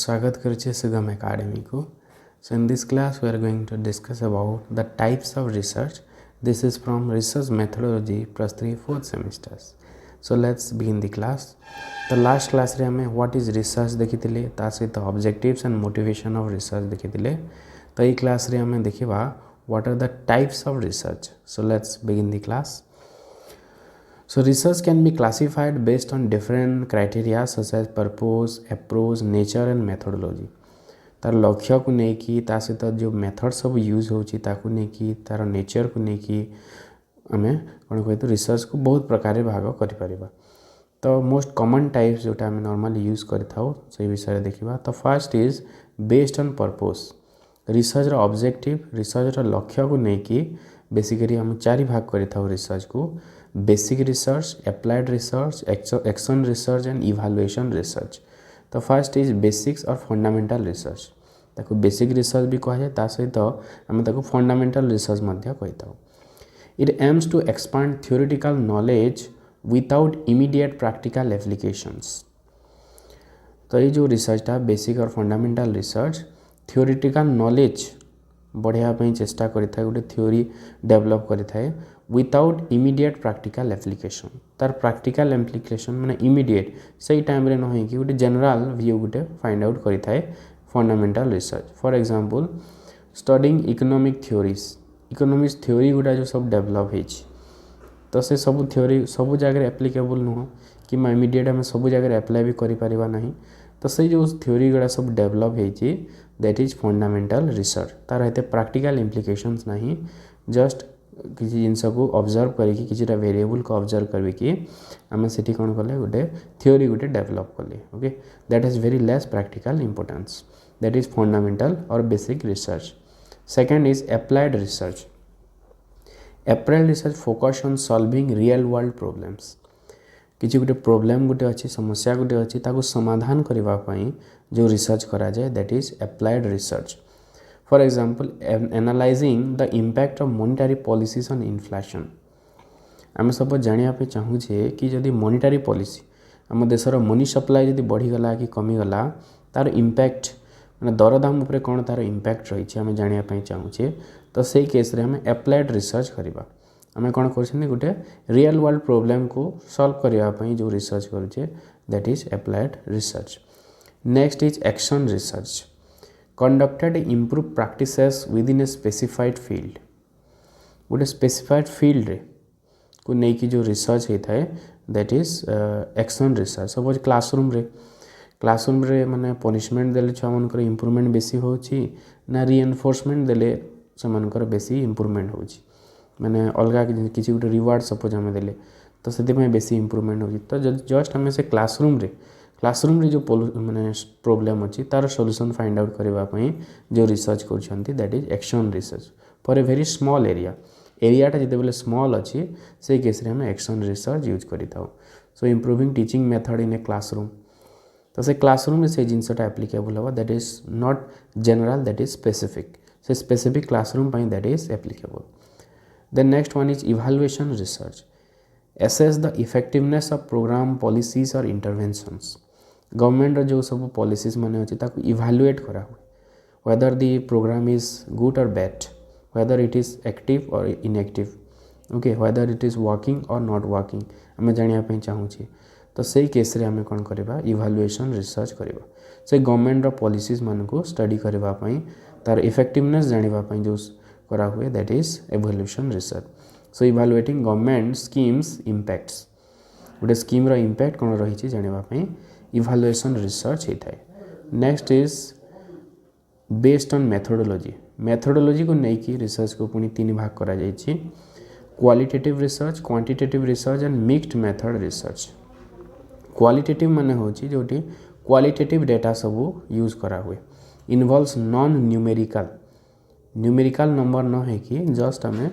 स्वागत करुचे सुगम एकेडमी को. So in this class we are going to discuss about the types of research. This is from research methodology plus 3 4th semesters. So let's begin the class. The last class रे हमें what is research देखिथिले ता सहित objectives and motivation of research देखिथिले. तो ये class रे हमें देखिबा what are the types of research. So let's begin the class. So research can be classified based on different criteria such as purpose, approach, nature and methodology. तार लक्ष्य को नहीं कि ता सहित जो मेथड सब यूज होची ताकू नहीं कि तार नेचर को नहीं कि हमें कौन कहे तो रिसर्च को बहुत प्रकार भाग करिपरिबा. तो मोस्ट कॉमन टाइप्स जोटा हमें नॉर्मली यूज करथाउ से विषय देखिबा. तो first is based on purpose. Research रो ऑब्जेक्टिव रिसर्च रो लक्ष्य को नहीं कि बेसिकली हम चारि भाग करथाउ रिसर्च को. Basic research, applied research, action research and evaluation research. तो फर्स्ट इज बेसिक्स और फंडामेंटल रिसर्च. ताको बेसिक रिसर्च भी कह जाए ता सहित आम ताको फंडामेंटल रिसर्च मध्य कहिताउ. It aims to expand theoretical knowledge without immediate practical applications. तो ये जो रिसर्चटा बेसिक और फंडामेंटल रिसर्च थ्योरेटिकल नॉलेज बढ़ाया चेष्टा करिथाय, गोटे थ्योरी डेवलप करिथाय विदाउट इमीडिएट प्रैक्टिकल एप्लीकेशन. तार प्रैक्टिकल एप्लीकेशन माने इमीडिएट सही टाइम रे न होई कि गोटे जनरल व्यू गोटे फाइंड आउट करिथाय fundamental research. For example studying economic theories. Economics theory गुडा जो सब डेवलप हेछि तो से सब थ्योरी सब जगह एप्लीकेबल नुह कि इमीडिएट हम सब जगह अप्लाई भी करि परिबा नहीं. तो से जो थ्योरी गुडा सब डेवलप हेछि दैट इज फंडामेंटल रिसर्च. तार हेते प्रैक्टिकल इम्प्लिकेशंस नहीं, जस्ट किसी जिनस को ऑब्जर्व करिकी किछिटा वेरिएबल को ऑब्जर्व करके आम से कौन कले गोटे थ्योरी गोटे डेवलप कले. Okay, that has very less practical importance. That is fundamental और basic research. Second is applied research. Applied research focus on solving real world problems. किसी गोटे प्रोब्लेम गोटे अच्छी समस्या गोटे अच्छी ताको समाधान करबा पई जो रिसर्च करा जाए that is applied research. For example analysing the impact of monetary policies on inflation. आम सब जानिया पे चाहूचे कि जदि मॉनेटरी पॉलिसी आम देशर मनी सप्लाई जदि बढ़ीगला कि कमीगला तार इम्पैक्ट मैंने दरदाम उपरे कौन तार इम्पैक्ट रही आम जानिया पे चाहूचे. तो से केस रे हमें एप्लाइड रिसर्च करवा. आम कौन कर गोटे रियल वर्ल्ड प्रॉब्लम को सॉल्व करने जो रिसर्च करुचे that is applied research. Next is action research. Conducted improve practices within a specified field. गोटे स्पेसिफाइड फील्ड रे को नहीं कि जो रिसर्च होता है that is action research. Suppose classroom रे माने पनिशमेंट देले छुआ मनकर इम्प्रूवमेंट बेसी होची ना रिएनफोर्समेंट देले से मनकर बेसी इम्प्रूवमेंट होची. माने अलग किसी गोटे रिवार्ड सपोज आम देले तो से बेसी इम्प्रूवमेंट होची. तो जस्ट आम से क्लासरूम रे जो माने प्रॉब्लम अच्छी तार सॉल्यूशन फाइंड आउट करने जो रिसर्च कर that is action research for a very small एरियाटा जिते स्मॉल अच्छी से केस रे हम एक्शन रिसर्च यूज करिथाउ. So improving teaching method in a classroom. तो से क्लासरूम में से जिनसटा एप्लीकेबल होगा that is not general that is specific. से specific classroom that is applicable. Then next one is evaluation research. Assess the effectiveness of program policies और interventions. Government जो सब पॉलिसीज माने अच्छे ताको इवैल्यूएट करा हुए whether the program is good और bad, whether it is active और inactive. Okay, whether it is working और नॉट वर्किंग आम जानापी चाहूँचे. तो से केस रे आम कौन करवा इवैल्यूएशन रिसर्च करवा. से गवर्नमेंट पॉलिसीज मान को स्टडी करने तार इफेक्टिवनेस जानापी जो करा हुए that is evaluation research. So evaluating government schemes impacts. गोटे स्कीम इम्पैक्ट कौन रही जानापी इवैल्यूएशन रिसर्च होता है. Next is based on methodology. Methodology को लेकिन रिसर्च को पुणी 3 भाग करा जाइए. Qualitative research, quantitative research and mixed method research. Qualitative माने होची जोटी क्वालिटेटिव डेटा सब यूज करा हुए इन्वॉल्व्स नॉन न्यूमेरिकल नंबर न है कि जस्ट आम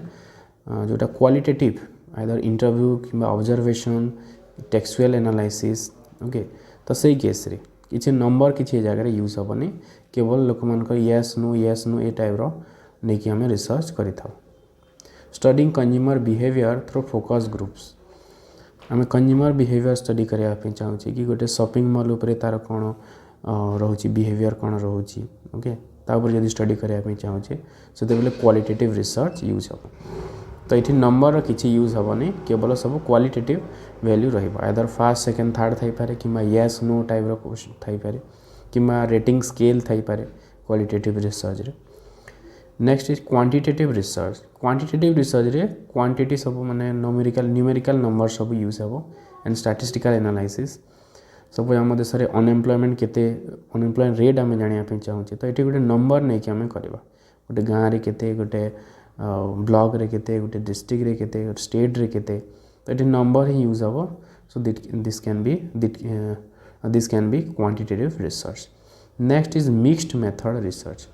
जोटा क्वालिटेटिव आइदर इंटरव्यू कि ऑब्जर्वेशन टेक्सचुअल एनालाइसिस. ओके, तो सही केस रे किसी नंबर किसी जगह यूज हेनी केवल लोक मान येस नो ए टाइप नहीं कि आम रिसर्च करिथाउ. Studying consumer behaviour through focus groups. आम कंज्यूमर बिहेवियर स्टडी करने चाहूँचे कि गोटे शॉपिंग मॉल उपरे तार कौन रोचे बिहेवियर कौन रोचे ओके तापर जब स्टडी करने चाहूँचे से क्वालिटेटिव रिसर्च यूज हम तो ये नंबर किसी यूज हेनी केवल सब qualitative value rather fast second third थी पारे कि येस नो टाइप थी पारे कि रेटिंग स्केल थी पारे क्वालिटेटिव रिसर्च रे नेक्स्ट इज क्वांटिटेटिव रिसर्च रे क्वांटिटी सब माने न्यूमेरिकल नंबर सब यूज हे एंड स्टैटिस्टिकल एनालिसिस सब आम देश में अनएम्प्लॉयमेंट केते अनएम्प्लॉयमेंट रेट आम जानापी चाहूँचे तो ये गोटे नंबर नहीं कि आम करवा गोटे गाँव में केते गोटे ब्लॉक रे केते गोटे डिस्ट्रिक्ट रे केते गोटे स्टेट रे केते तो ये नंबर ही यूज हे so this can be quantitative research next is mixed method research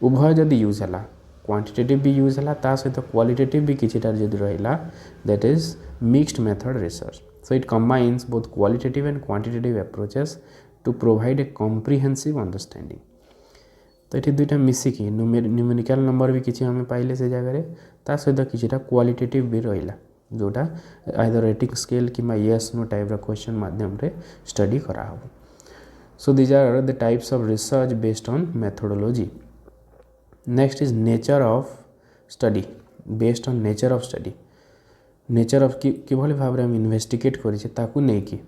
उभय जदि यूज है क्वांटिटेटिव भी यूज है ता सहित क्वालिटेटिव भी किछिटा जदि रहिला that is mixed method research so it combines both qualitative and quantitative approaches to provide a comprehensive understanding तो ये दुईटा मिसिकी न्यूमेरिकल नंबर भी किसी आम पाइले से जगह ता सहित किछिटा क्वालिटेटिव भी रहिला जोटा आइदर रेटिंग स्केल कि येस नो टाइप क्वेश्चन माध्यम रे स्टडी करा हो so these are the types of research based on methodology next is nature of study based on nature of study nature of कि भाव में इन्वेस्टिगेट करें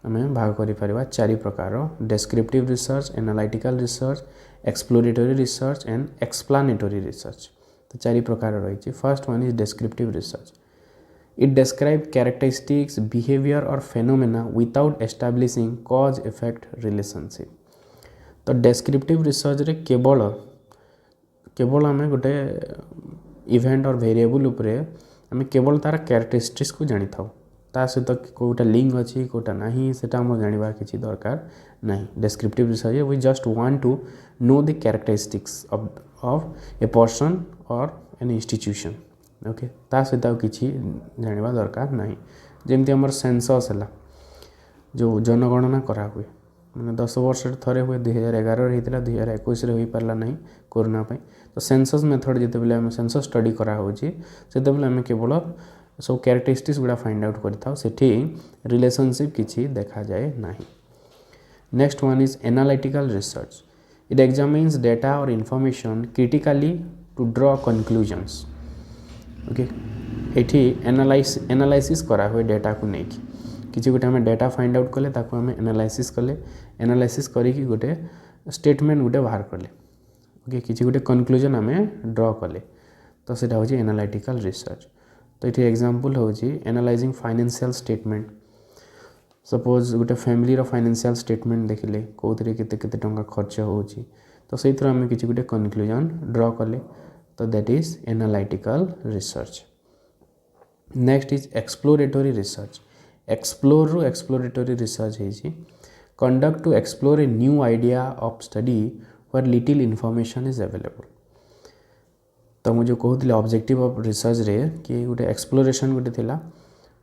आम भाग कर चारि प्रकार descriptive research analytical research exploratory research and explanatory research तो चारि प्रकार रही first one is descriptive research it describe characteristics behaviour और phenomena without establishing cause effect relationship तो डेस्क्रिप्टिव रिसर्च रे केवल आम गोटे इवेंट और वेरिएबल उपरे आम केवल तार कैरेक्टरिस्टिक्स को जानी था ता सहित कोटा लिंक अच्छी कोटा नहीं से जानवर किसी दरकार नहीं descriptive research we just want to know the characteristics of a person और एन इंस्टीट्यूशन ओके ता सहित किसी जानवा दरकार नहीं जमती आम सेंसस है जो जनगणना करा हुए मैंने 10 वर्ष थे हुए 2011 होता 2021 हो पारा ना कोरोना तो सेंसस मेथड जिते आम सेंसस स्टडी कराऊँ से आम केवल सब कैरेक्टरिस्टिक्स गुड़ा फाइंड आउट करते रिलेशनशिप किसी देखा जाए ना next one is analytical research it examines data और information critically to draw conclusions okay ये एनालाइसिस करा हुए डेटा को लेकिन किसी गोटे आम डेटा फाइंड आउट कले ताको आम एनालाइसिस करी गोटे स्टेटमेंट गोटे बाहर कले ओके किसी गोटे कंक्लूजन आम ड्रॉ कले तो सीटा हूँ एनालिटिकल रिसर्च तो ये एग्जांपल हूँ एनालाइजिंग फाइनेंशियल स्टेटमेंट सपोज गोटे फैमिली फाइनेंशियल स्टेटमेंट देखिले कौन केते टंका खर्च हो तो से आम किसी गोटे कंक्लूजन ड्रॉ कले तो that is analytical research next is exploratory research explore रू एक्सप्लोरेटरी रिसर्च है conduct to explore a new idea of study where little information is available तो मुझे कहते ऑब्जेक्टिव ऑफ रिसर्च रे कि गोटे एक्सप्लोरेशन गोटे थिला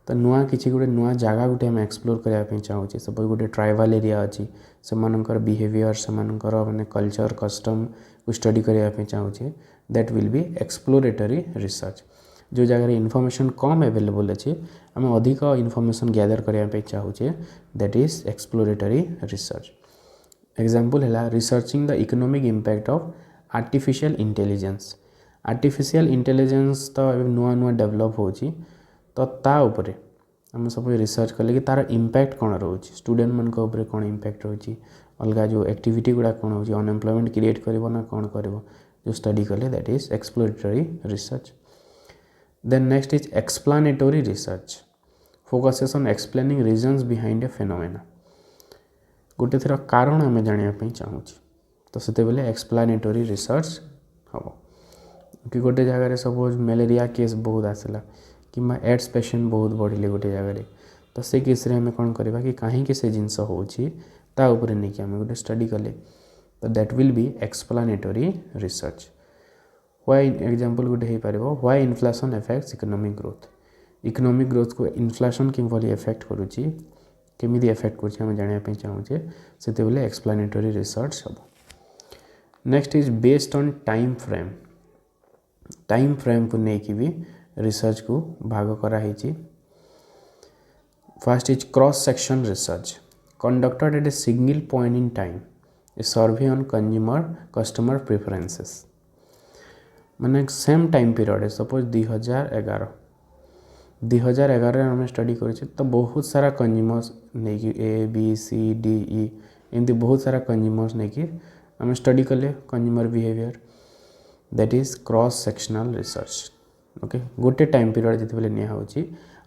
तो नुआ किसी गोटे नुआ जगह गोटे आम एक्सप्लोर करने चाहूँचे सपोज गोटे ट्राइबल एरिया अच्छी से बिहेवियर से माने कल्चर कस्टम को स्टडी करने चाहूँचे that will be exploratory research जो जगह इनफॉरमेशन कम अवेलेबल अच्छे आम अधिक इनफॉरमेशन गैदर करने चाहूँचे that is exploratory research example है researching the economic impact of artificial intelligence तो नुआ नुआ डेवलप हो तो ता उपरे आम सब रिसर्च कले कि तार इम्पैक्ट कौन रोचे स्टूडेंट मान कौन इम्पैक्ट रोचे अलग जो एक्टिविटी गुड़ा कौन हो अनएम्प्लॉयमेंट क्रिएट कर कौन कर जो study called that is exploratory research then next is explanatory research focuses on explaining reasons behind a phenomena गोटे थर कारण आम जानापी चाहूँ तो से एक्सप्लानेटरी रिसर्च हम कि गोटे जगह सपोज मलेरिया केस बहुत आसला कि एड्स पेशेंट बहुत बढ़िले गोटे जगह तो से केस आम कौन करवा कि कहीं से जिनस होपर नहीं आम गोटे स्टडी कले तो that will be explanatory research why example गोटे हो पार why inflation affects economic growth को इन्फ्लेशन किभली एफेक्ट करुच्ची केमी एफेक्ट करें जानापी चाहूँचे से एक्सप्लानेटरी रिसर्च हम next is based on time frame को लेकिन भी रिसर्च को भाग कराई first is cross section research conducted at a single point in time a survey on consumer customer preferences माने सेम टाइम पीरियड सपोज 2011 आम study कर तो बहुत सारा कंज्यूमर्स नहीं A B C D E एमती बहुत सारा कंज्यूमर्स नहीं आम स्टडी कले consumer behaviour that is cross sectional research okay गोटे टाइम पीरियड जिते निया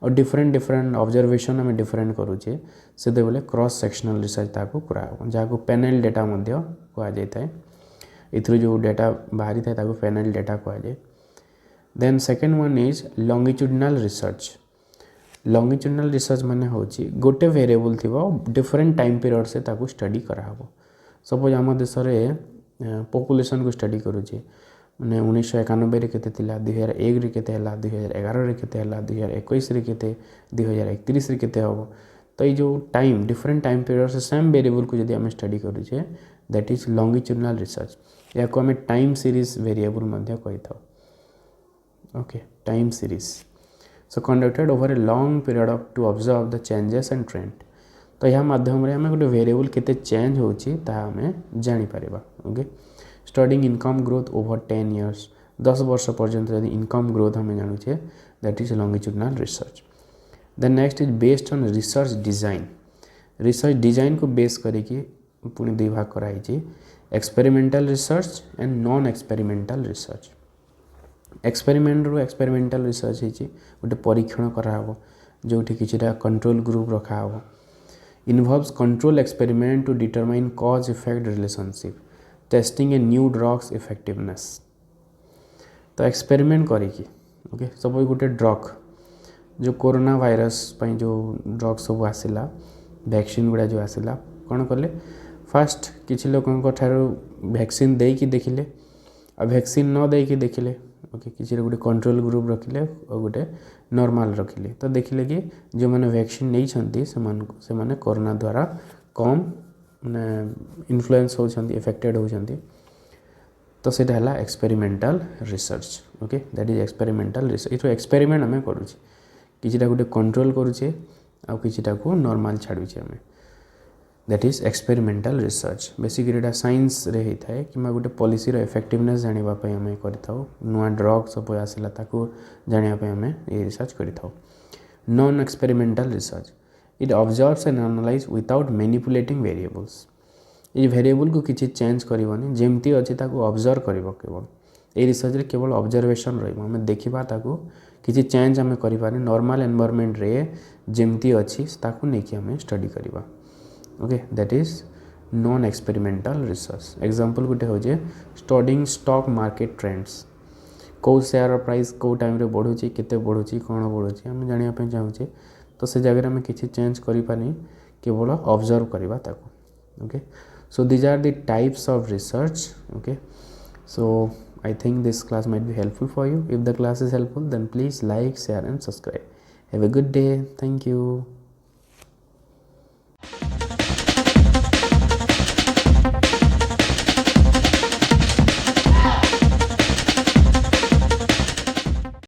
और डिफरेंट डिफरेंट ऑब्जर्वेशन आम डिफरेंट करुचे से क्रॉस सेक्शनल रिसर्च ताको कराब जहाँ पैनल डेटा कहुए इथु जो डेटा बाहरी था ताको पैनल डेटा कहुए then second one is longitudinal research माने होची गोटे वेरिएबल थी डिफरेंट टाइम पीरियड से ताको स्टडी कराब सपोज आम देश में पॉपुलेशन को स्टडी करुचे मैंने 1991 केते 2001 केते 2011 केते 2021 केते 2031 केते हम तो ये जो टाइम डिफरेंट टाइम पीरियड से सेम वेरिएबल को जब आम स्टडी करुचे दैट इज लॉन्गिट्यूडिनल रिसर्च या को आम टाइम सीरीज वेरिएबल कही था okay time series so conducted over a long period of to observe the changes and trend तो यह माध्यम आम गोटे वेरिएबल केते चेंज होची ता आम जानी परिबा okay studying income growth over 10 years 10 वर्ष पर्यंत यदि इनकम ग्रोथ हमें जानुचे that is longitudinal research then next is based on research design को बेस करके पुणी दुई भाग कराई experimental research and non experimental research experimental research होती गोटे परीक्षण कराब जो किछिटा कंट्रोल ग्रुप रखा involves control experiment to determine cause effect relationship testing a new drugs effectiveness तो एक्सपेरिमेंट करिकी ओके सपोज गोटे ड्रग जो कोरोना वायरस पई जो ड्रग सब आसिला वैक्सीन गुड़ा जो आसिला कौन कले फास्ट किसी लोक ठारू वैक्सीन देकी देखिले आ वैक्सीन न देकी देखिले ओके किसी गोटे कंट्रोल ग्रुप रखिले और गोटे नॉर्मल रखिले तो देखिले कि जो मैंने वैक्सीन नहीं से माने कोरोना द्वारा कम माने इन्फ्लुएंस होती इफेक्टेड होती तो सीटा है experimental research okay that is experimental research ये एक्सपेरिमेंट आम करुचे किसीटा गोटे कंट्रोल करुचे आ किसीटा को नॉर्मल छाड़ुचे आम that is experimental research basically science रे होता है कि गोटे पॉलिसी इफेक्टिवनेस जानापी आम कर नुआ ड्रग सब आसला जानापी आम ये रिसर्च कर non experimental research it observes and analyse without manipulating variables ये वेरिएबल को किसी चेंज करनी जमती अच्छी ऑब्जर्व कर केवल ये रिसर्च रे केवल ऑब्जर्वेशन रही देखा किसी चेंज आम कर नॉर्मल एनवायरनमेंट रे जमती अच्छी नहीं आम स्टडी करवा okay that is non experimental research example गोटे हो स्टडिंग स्टॉक मार्केट ट्रेंड्स कौ शेयर प्राइस कौ टाइम रे बढ़ुची केते बढ़ुची कौन बढ़ुची आम जानापी चाहूँचे तो से जगह में किसी चेंज करें केवल ऑब्जर्व करवा okay so these are the types of research okay so I think this class might be helpful for you if the class is helpful then please like share and subscribe have a good day thank you